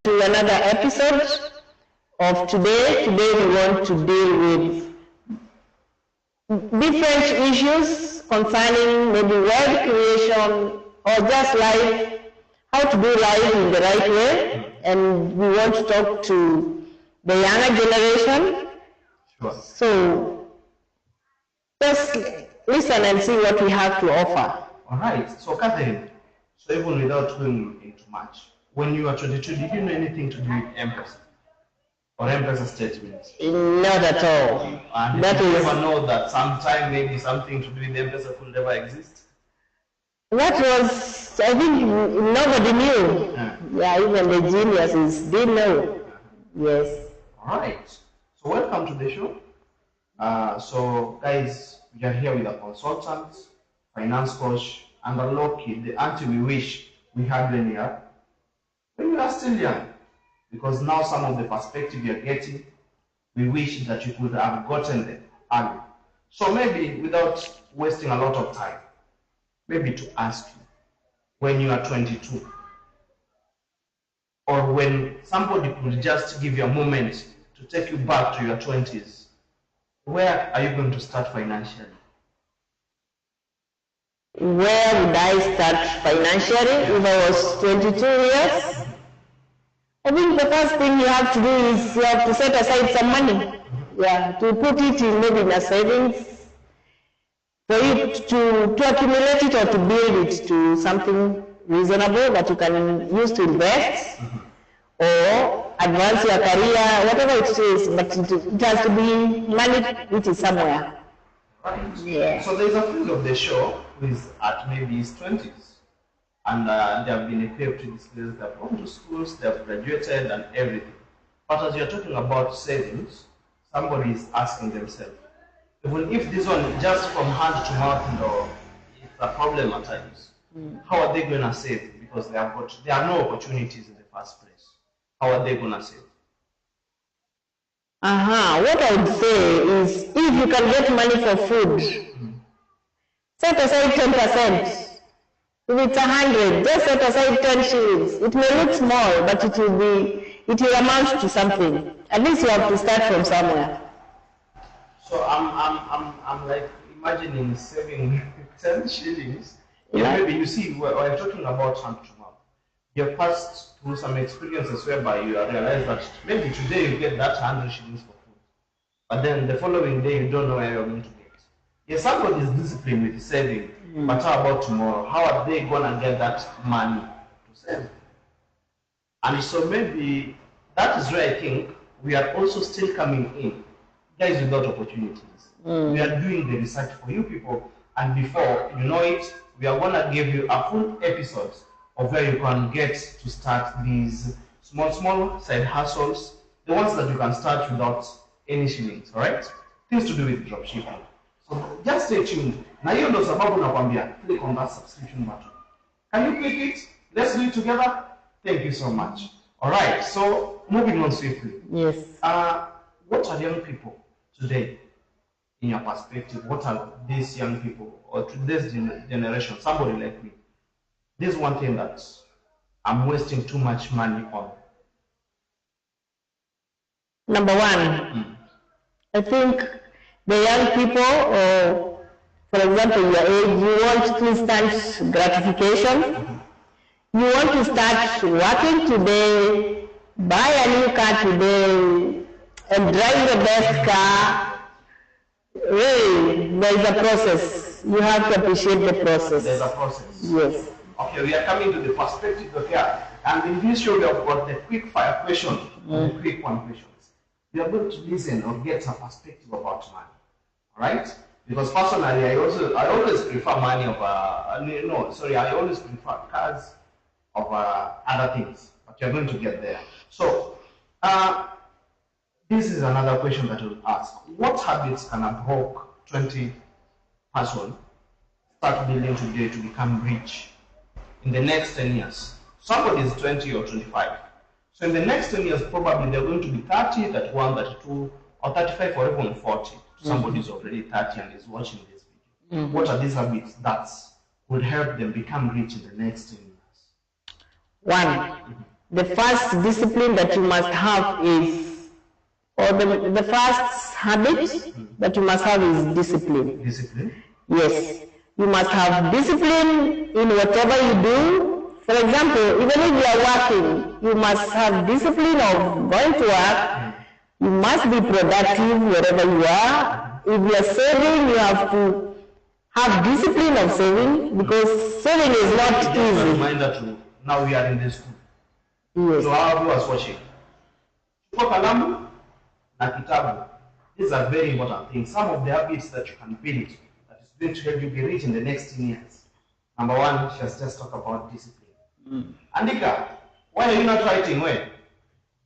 to another episode of today. Today we want to deal with different issues concerning maybe wealth creation or just life, how to do life in the right way. And we want to talk to the younger generation. Sure. So just listen and see what we have to offer. All right. So Catherine, so even without going into much, when you were 22, did you know anything to do with M-Pesa? Or M-Pesa statements? Not at all. And did you ever know that sometime maybe something to do with M-Pesa could never exist? That was, I think nobody knew. Yeah, even the geniuses didn't know. Yes. All right. So welcome to the show. So guys, we are here with a consultant, finance coach, and a low kid, the auntie we wish we had when we are still young. Because now some of the perspective you're getting, we wish that you could have gotten them early. So maybe without wasting a lot of time, maybe to ask you, when you are 22, or when somebody could just give you a moment to take you back to your 20s, where are you going to start financially? Where would I start financially if I was 22 years? I think the first thing you have to do is you have to set aside some money. Yeah, to put it in maybe in a savings, for you to accumulate it or to build it to something reasonable that you can use to invest or advance your career, whatever it is, but it has to be money which is somewhere. Right. Yeah. So there's a friend of the show who is at maybe his 20s, and they have been equipped to this place, they have gone to schools, they have graduated and everything. But as you're talking about savings, somebody is asking themselves, even if this one just from hand to mouth, it's a problem at times. How are they going to save? Because there are no opportunities in the first place. How are they going to save? What I would say is, if you can get money for food, set aside 10%. If it's 100, just set aside 10 shillings. It may look small, but it will amount to something. At least you have to start from somewhere. So I'm like imagining saving 10 shillings. Yeah, maybe you see, when I'm talking about hand to mouth, you have passed through some experiences whereby you realize that maybe today you get that 100 shillings for food, but then the following day you don't know where you're going to get. Yes, somebody is disciplined with saving, but how about tomorrow? How are they going to get that money to save? And so maybe that is where I think we are also still coming in. Guys without opportunities. We are doing the research for you people, and before you know it, we are going to give you a full episode of where you can get to start these small side hustles, the ones that you can start without any shillings, alright? Things to do with dropshipping. So just stay tuned. Na hiyo ndo sababu nakwambia, click on that subscription button. Can you click it? Let's do it together. Thank you so much. Alright, so moving on swiftly. Yes. What are young people today, in your perspective? What are these young people, or today's generation, somebody like me? This is one thing that I'm wasting too much money on. Number one, I think the young people, for example, your age, you want instant gratification. You want to start working today, buy a new car today, and drive the best car. Really, there is a process. You have to appreciate the process. There's a process. Yes. Okay, we are coming to the perspective of here. And in this show, we have got the quick fire question, the quick one questions. We are going to listen or get a perspective about money. Alright? Because personally, I always prefer money over, I always prefer cars over other things. But you're going to get there. So, this is another question that we'll ask. What habits can a broke 20 person start building today to become rich in the next 10 years? Somebody is 20 or 25. So in the next 10 years, probably they're going to be 30, 31, 32, or 35, or even 40. Somebody is already 30 and is watching this video. What are these habits that would help them become rich in the next 10 years? One, the first discipline that you must have is, or the first habit that you must have is discipline. Discipline? Yes. You must have discipline in whatever you do. For example, even if you are working, you must have discipline of going to work. You must be productive wherever you are. If you are saving, you have to have discipline of saving, because saving is not Just easy. a reminder to, now we are in this school. Yes. So our viewers watching, chukua kalamu na kitabu. These are very important things. Some of the habits that you can build that is going to help you be rich in the next 10 years. Number one, she has just talked about discipline. Andika, why are you not writing well?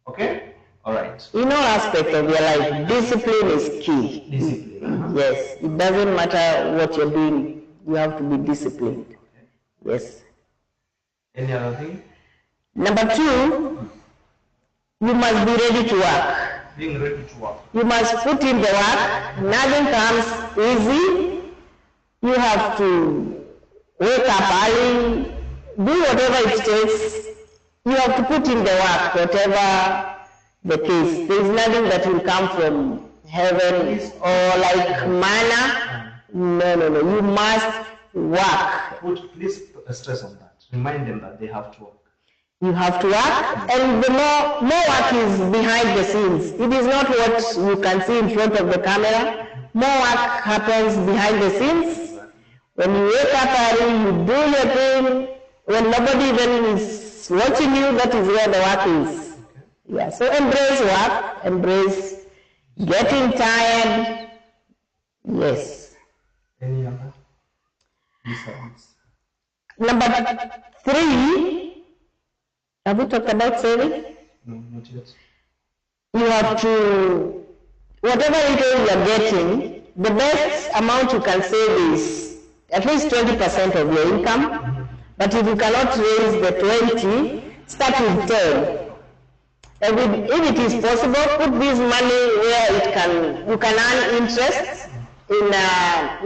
Okay? All right. In all aspects of your life, discipline is key. Discipline. Yes. It doesn't matter what you're doing, you have to be disciplined. Okay. Yes. Any other thing? Number two, you must be ready to work. Being ready to work. You must put in the work. Nothing comes easy. You have to wake up early, do whatever it takes. You have to put in the work, whatever the case. There is nothing that will come from heaven or like manna. No. You must work. Please stress on that. Remind them that they have to work. You have to work, and the more work is behind the scenes. It is not what you can see in front of the camera. More work happens behind the scenes. When you wake up early, you do your thing. When nobody even is watching you, that is where the work is. Yeah. So embrace work, embrace getting tired. Yes. Any other disciplines? Number three. Have we talked about saving? No, not yet. You have to, whatever income you are getting, the best amount you can save is at least 20% of your income. But if you cannot raise the 20, start with 10. And if it is possible, put this money where you can earn interest in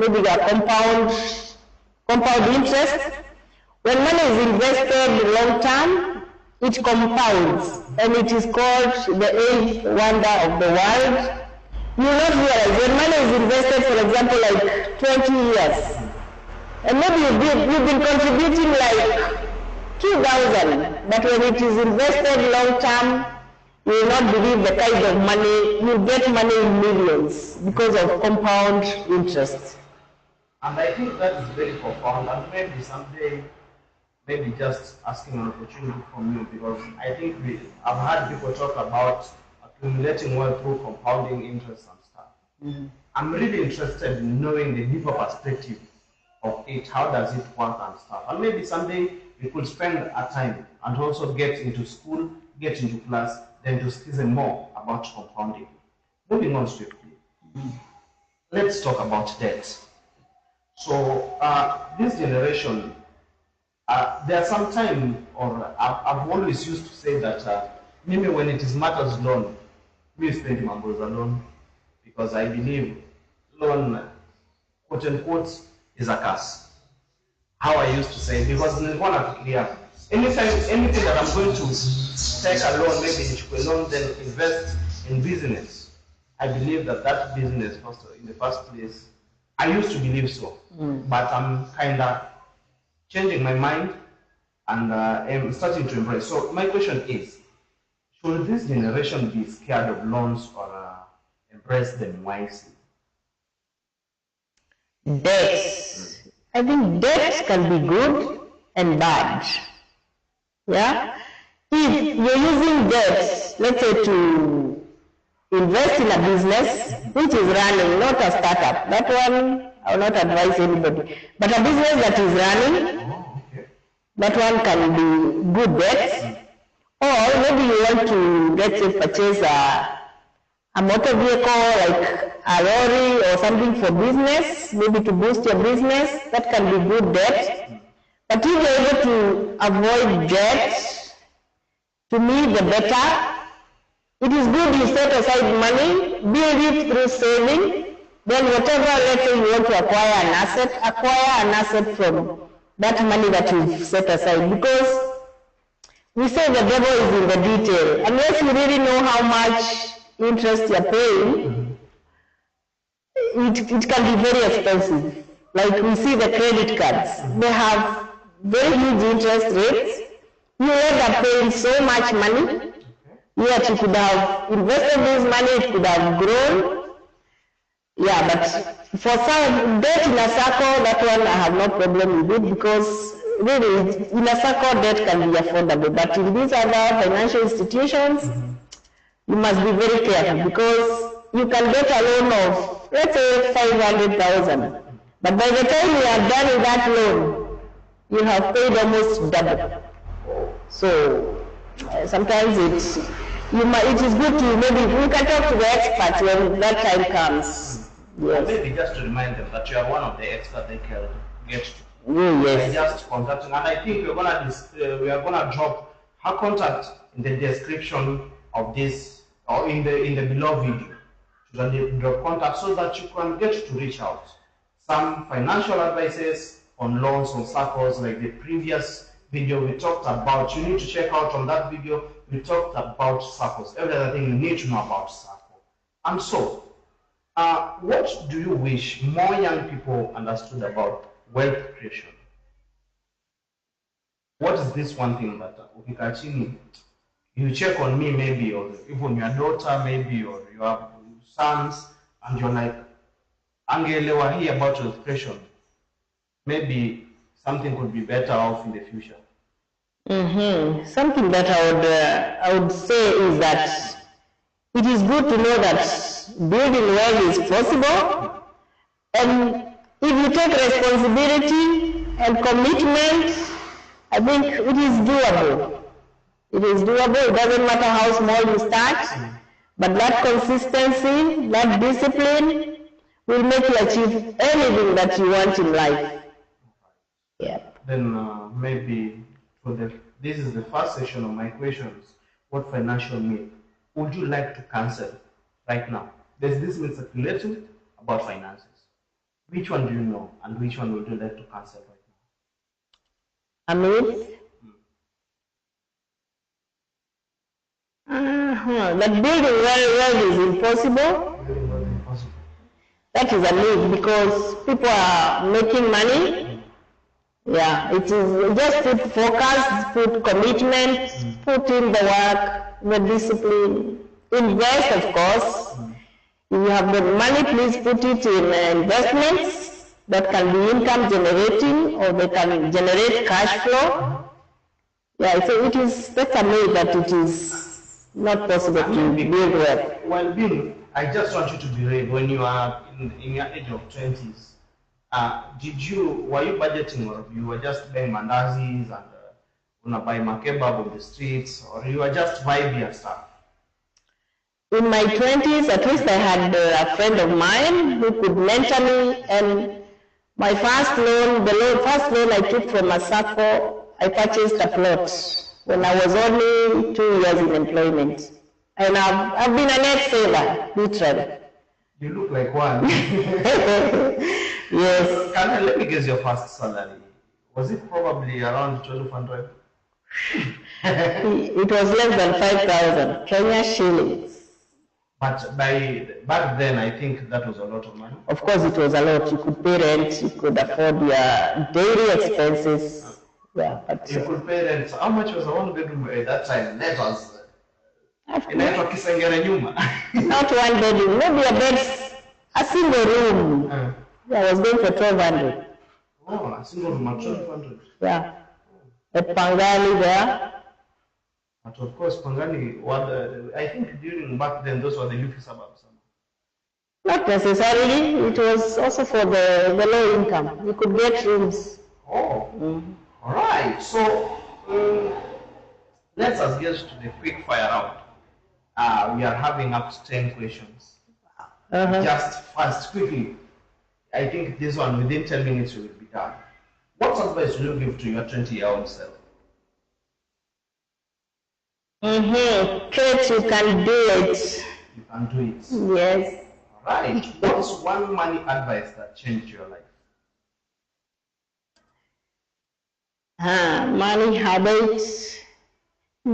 maybe a compound interest. When money is invested long term, it compounds, and it is called the eighth wonder of the world. You will not realize when money is invested, for example, like 20 years, and maybe you've been contributing like 2,000, but when it is invested long term, you will not believe the kind of money, you get money in millions because of compound interest. And I think that is very profound, and maybe someday, maybe just asking an opportunity from you, because I think I've heard people talk about accumulating wealth through compounding interest and stuff. I'm really interested in knowing the deeper perspective of it. How does it work and stuff? And maybe someday we could spend our time and also get into school, get into class, then to listen more about compounding. Moving on swiftly. Let's talk about debt. So this generation, there are some time, or I've always used to say that maybe when it is matters loan, we spend Mambo's alone, because I believe loan, quote unquote, is a curse. How I used to say, because in one of clear, anything that I'm going to take a loan, maybe a loan, then invest in business, I believe that business, in the first place, I used to believe so, but I'm kind of changing my mind, and I'm starting to embrace. So my question is, should this generation be scared of loans or embrace them wisely? Debt. I think debt can be good and bad. Yeah? If you're using debt, let's say to invest in a business which is running, not a startup. That one, I will not advise anybody. But a business that is running, that one can be good debt. Or maybe you want to, let's say, purchase a motor vehicle like a lorry or something for business, maybe to boost your business. That can be good debt. But if you're able to avoid debt, to me the better. It is good you set aside money, build it through saving, then whatever, let's say you want to acquire an asset from that money that you've set aside. Because we say the devil is in the detail. Unless you really know how much interest you're paying, it can be very expensive. Like we see the credit cards, they have very huge interest rates. You end up paying so much money, yet you could have invested this money, it could have grown. Yeah, but for some debt in a circle, that one I have no problem with it because really in a circle debt can be affordable. But in these other financial institutions, you must be very careful because you can get a loan of, let's say, 500,000. But by the time you are done with that loan, you have paid almost double. So sometimes it is good to maybe we can talk to the experts when that time comes. Yes. Maybe just to remind them that you are one of the experts they can get to. Yes. Just contacting, and I think we are gonna drop her contact in the description of this or in the below video. Drop contact so that you can get to reach out. Some financial advices on loans on circles, like the previous video we talked about. You need to check out on that video. We talked about circles, every other thing you need to know about circle. And so, what do you wish more young people understood about wealth creation? What is this one thing that you check on me maybe, or even your daughter maybe, or your sons, and you're like, Angelewa here about wealth creation. Maybe something could be better off in the future. Something that I would say is that it is good to know that building wealth is possible, and if you take responsibility and commitment, I think it is doable. It is doable. It doesn't matter how small you start, but that consistency, that discipline will make you achieve anything that you want in life. Yeah. Then maybe this is the first session of my questions. What financial myth would you like to cancel right now? There's this myth circulating about finances. Which one do you know, and which one would you like to cancel right now? A myth? That building wealth is impossible. Building wealth is impossible. That is a myth because people are making money. Yeah, it is just put focus, put commitment, put in the work, the discipline, invest, of course. If you have the money, please put it in investments that can be income generating or they can generate cash flow. Yeah, so that's a myth that it is not possible to build wealth. Well, Bill, I just want you to be real. When you are in your age of 20s, were you budgeting, or you were just buying mandazis and buy makebab on the streets, or you were just vibing and stuff? In my 20s, at least I had a friend of mine who could mentor me, and my first loan, the first loan I took from a circle, I purchased a plot when I was only 2 years in employment. And I've been a net saver, literally. You look like one. Yes. Let me guess your first salary. Was it probably around 1,200? It was less than 5,000 Kenya shillings. But back then, I think that was a lot of money. Of course, it was a lot. You could pay rent, you could afford your daily expenses. Yeah, but you could pay rent. How much was a one bedroom at that time? That was. Not one bedroom, maybe a single room. Yeah, I was going for 1,200. Oh, a single room at 1,200. Yeah. At Pangani there. But of course, Pangani, I think during back then, those were the leafy suburbs. Not necessarily. It was also for the low income. You could get rooms. Oh. All right. So, let's us get to the quick fire round. We are having up to 10 questions. Just fast, quickly. I think this one, within 10 minutes, we will be done. What advice will you give to your 20-year-old self? Kate, you can do it. You can do it. Yes. All right. What's one money advice that changed your life? Money habits.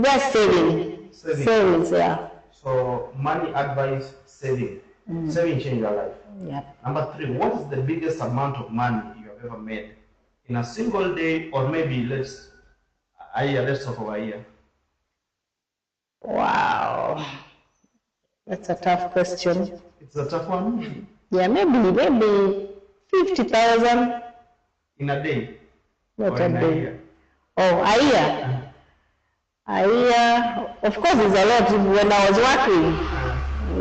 Just saving. Savings, yeah. So money advice, saving. Saving change your life. Yep. Number 3, what is the biggest amount of money you have ever made in a single day, or maybe let's talk over a year? Wow. That's a tough question. It's a tough one. Yeah, maybe 50,000 in a day. Not or a in day. a year. Oh, a year. A year, of course, it's a lot when I was working.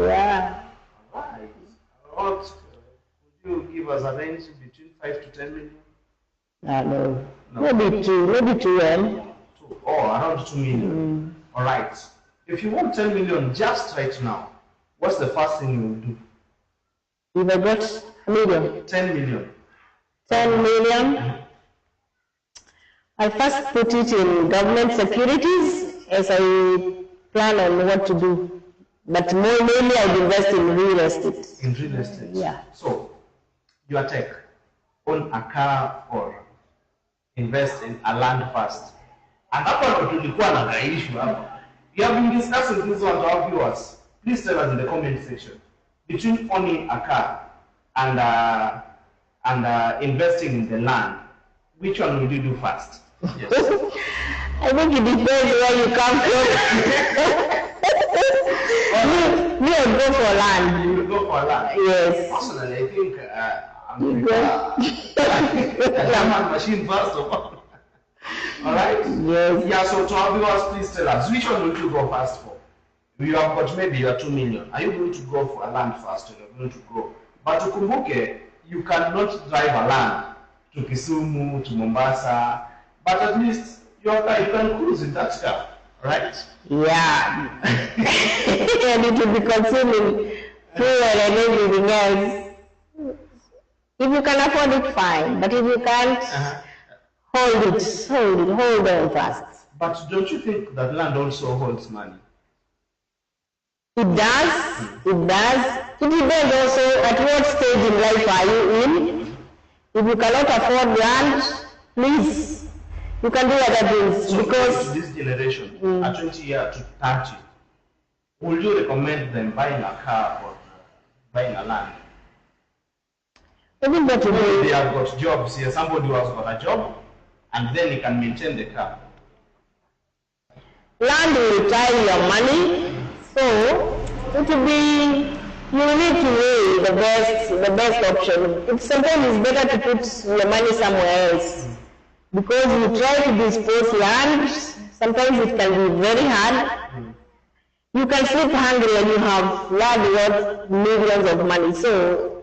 Yeah. Right. What would you give us a range between 5 to 10 million? No. Maybe 2 M. Oh, around 2 million. All right. If you want 10 million just right now, what's the first thing you will do? If I got a million. 10 million. 10 million. I'll first put it in government securities as I plan on what to do. But mainly I'll invest in real estate. In real estate? Yeah. So, your tech, own a car or invest in a land first. And that one tulikuwa na issue hapa. We have been discussing this one to our viewers. Please tell us in the comment section. Between owning a car and investing in the land, which one will you do first? Yes. I think it depends where you come from. Me, I'll go for land. You will go for land? Yes. Personally, I think I'm machine first of all. Alright? Yes. Yeah, so to our viewers, please tell us, which one will you go first for? You have got maybe your 2 million. Are you going to go for a land first or you're going to go? But to Kumbuke, you cannot drive a land to Kisumu, to Mombasa, but at least your car, you can cruise in that car, right? Yeah. And it will be consuming fuel and everything else. If you can afford it, fine. But if you can't, hold on fast. But don't you think that land also holds money? It does. It does. It depends also at what stage in life are you in. If you cannot afford land, please, you can do other things. So because this generation, at 20 years to 30, would you recommend them buying a car or buying a land? I think that Maybe they have got jobs here. Somebody who has got a job, and then he can maintain the car. Land will tie your money. So, it will be, you need to weigh the best option. Sometimes it's better to put your money somewhere else. Because you try to dispose land, sometimes it can be very hard. You can sleep hungry and you have land worth millions of money. So,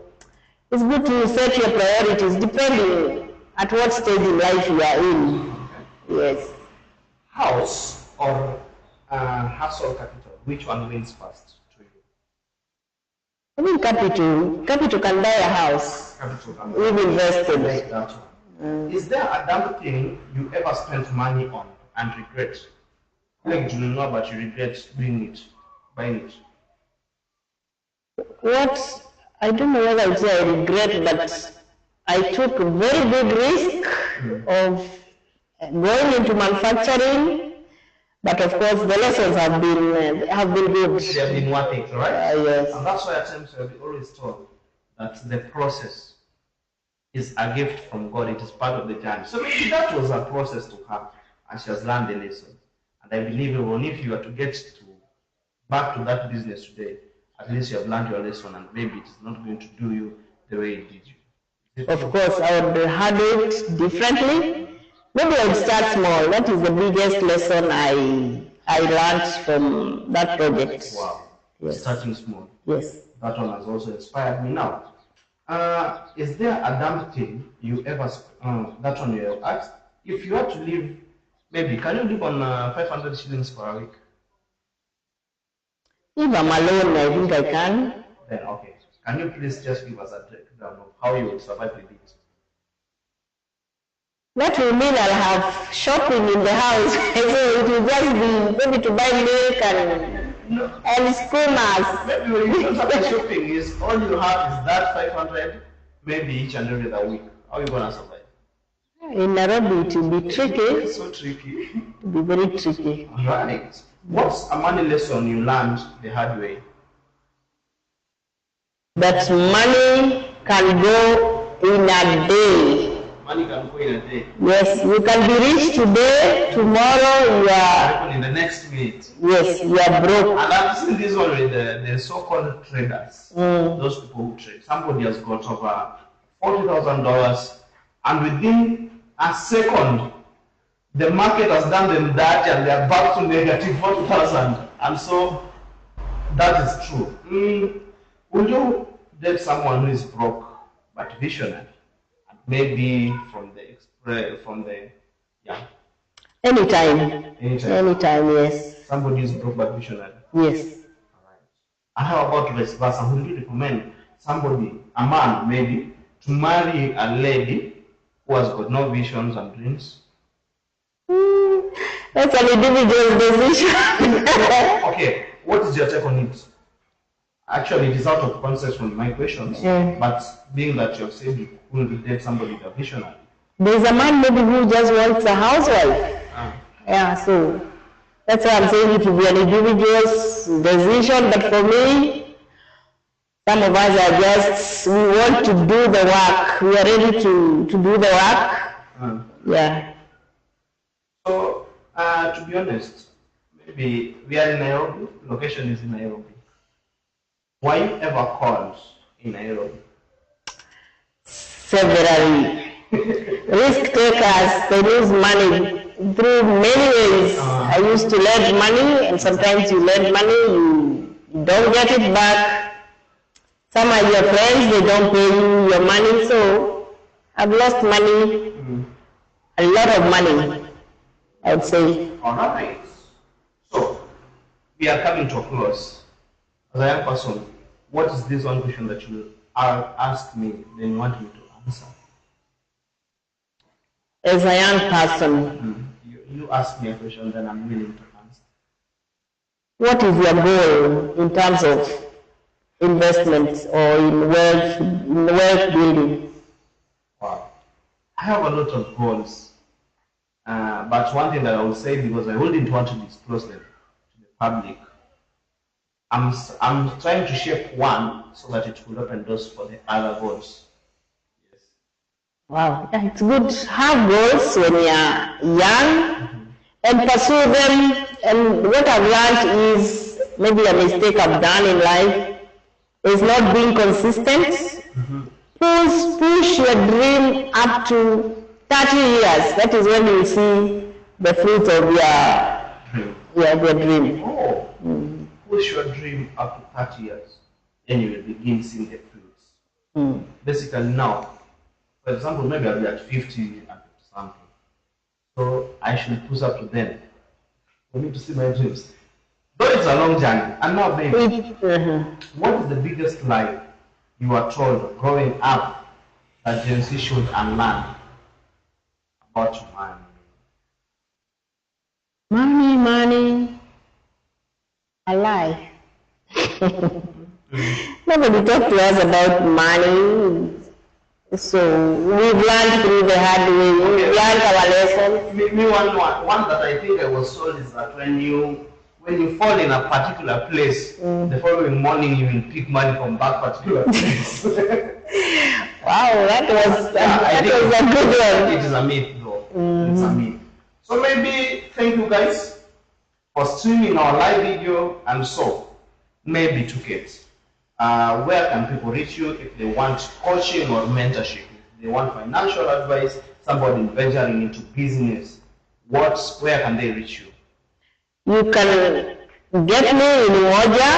it's good to set your priorities depending at what stage in life you are in. Yes. House or household capital? Which one wins first to you? I think capital can buy a house. Capital can We've invested. That one. Is there a damn thing you ever spent money on and regret? Like you know, but you regret buying it. What? I don't know whether I would say I regret, but I took a very big risk of going into manufacturing. But of course, the lessons have been good. They have been worth it, right? Yes. And that's why at times we are always told that the process is a gift from God. It is part of the journey. So maybe that was a process to her, and she has learned the lesson. And I believe even if you are to get back to that business today, at least you have learned your lesson, and maybe it is not going to do you the way it did you. Of course, I would handle it differently. Maybe I would start small. That is the biggest lesson I learned from that project. Wow. Yes. Starting small. Yes. That one has also inspired me now. Is there a damn thing you ever, that one you have asked, if you had to live, maybe, can you live on 500 shillings for a week? If I'm alone, I think I can. Then, okay. Can you please just give us a breakdown of how you would survive with it? That will mean I'll have shopping in the house. So it will just be maybe to buy milk and schooners. Maybe when you don't have the shopping, is all you have is that 500, maybe each and every other week. How are you going to survive? In Nairobi, it will be tricky. It's so tricky. It will be very tricky. Right. What's a money lesson you learned the hard way? That money can go in a day. Money can go in a day. Yes, you can be rich today, tomorrow you are. In the next minute. Yes, you are broke. And I've seen this one with the so-called traders. Those people who trade. Somebody has got over $40,000, and within a second, the market has done them that, and they are back to negative 40,000. And so that is true. Would you date someone who is broke but visionary? Maybe from the Anytime, yes. Somebody is broke but visionary. Yes. Alright. And how about vice versa? Would you recommend somebody, a man maybe, to marry a lady who has got no visions and dreams? That's an individual decision. Okay, what is your take on it? Actually, it is out of context from my questions, but being that you have said you could date somebody with a visionary. There's a man maybe who just wants a housewife. Yeah, so that's why I'm saying it will be an individual's decision, but for me, some of us are just, we want to do the work. We are ready to do the work. Yeah. So, to be honest, maybe we are in Nairobi, location is in Nairobi. Were you ever called in Nairobi? Several risk takers, they lose money through many ways. I used to lend money, and sometimes you lend money, you don't get it back. Some are your friends, they don't pay you your money, so I've lost money, a lot of money, I would say. Alright. So, we are coming to a close. As a young person, what is this one question that you ask me, then you want me to answer? As a young person, you ask me a question, then I'm willing to answer. What is your goal in terms of investments or in wealth building? Wow. I have a lot of goals, but one thing that I will say, because I wouldn't want to disclose them to the public, I'm trying to shape one so that it will open doors for the other goals. Yes. Wow, yeah, it's good to have goals when you are young and pursue them. And what I've learned is, maybe a mistake I've done in life, is not being consistent. Push your dream up to 30 years. That is when you see the fruits of your dream. Oh. Push your dream up to 30 years, and you will begin seeing the fruits. Basically now, for example, maybe I'll be at 50 and 50 something. So I should push up to then for me to see my dreams. Though it's a long journey. And now, baby, what is the biggest lie you were told growing up that Gen Z should unlearn about money? Money. A lie. Nobody talked to us about money. So we've learned through the hard way. We've learned our lesson. Maybe one that I think I was told is that when you fall in a particular place, the following morning you will pick money from that particular place. Wow, that was a good one. It is a myth though. It's a myth. So maybe thank you guys for streaming our live video, and so maybe to get where can people reach you if they want coaching or mentorship, if they want financial advice, somebody venturing into business, where can they reach you? You can get me in Umoja.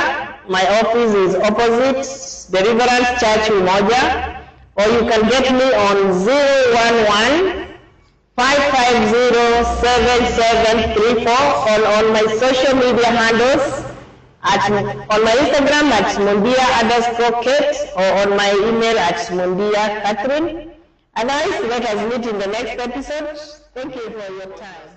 My office is opposite Deliverance Church Umoja, or you can get me on 011 550-7734 on my social media handles, on my Instagram at Mundia_Kate, or on my email at Mundia Catherine. Otherwise, let us meet in the next episode. Thank you for your time.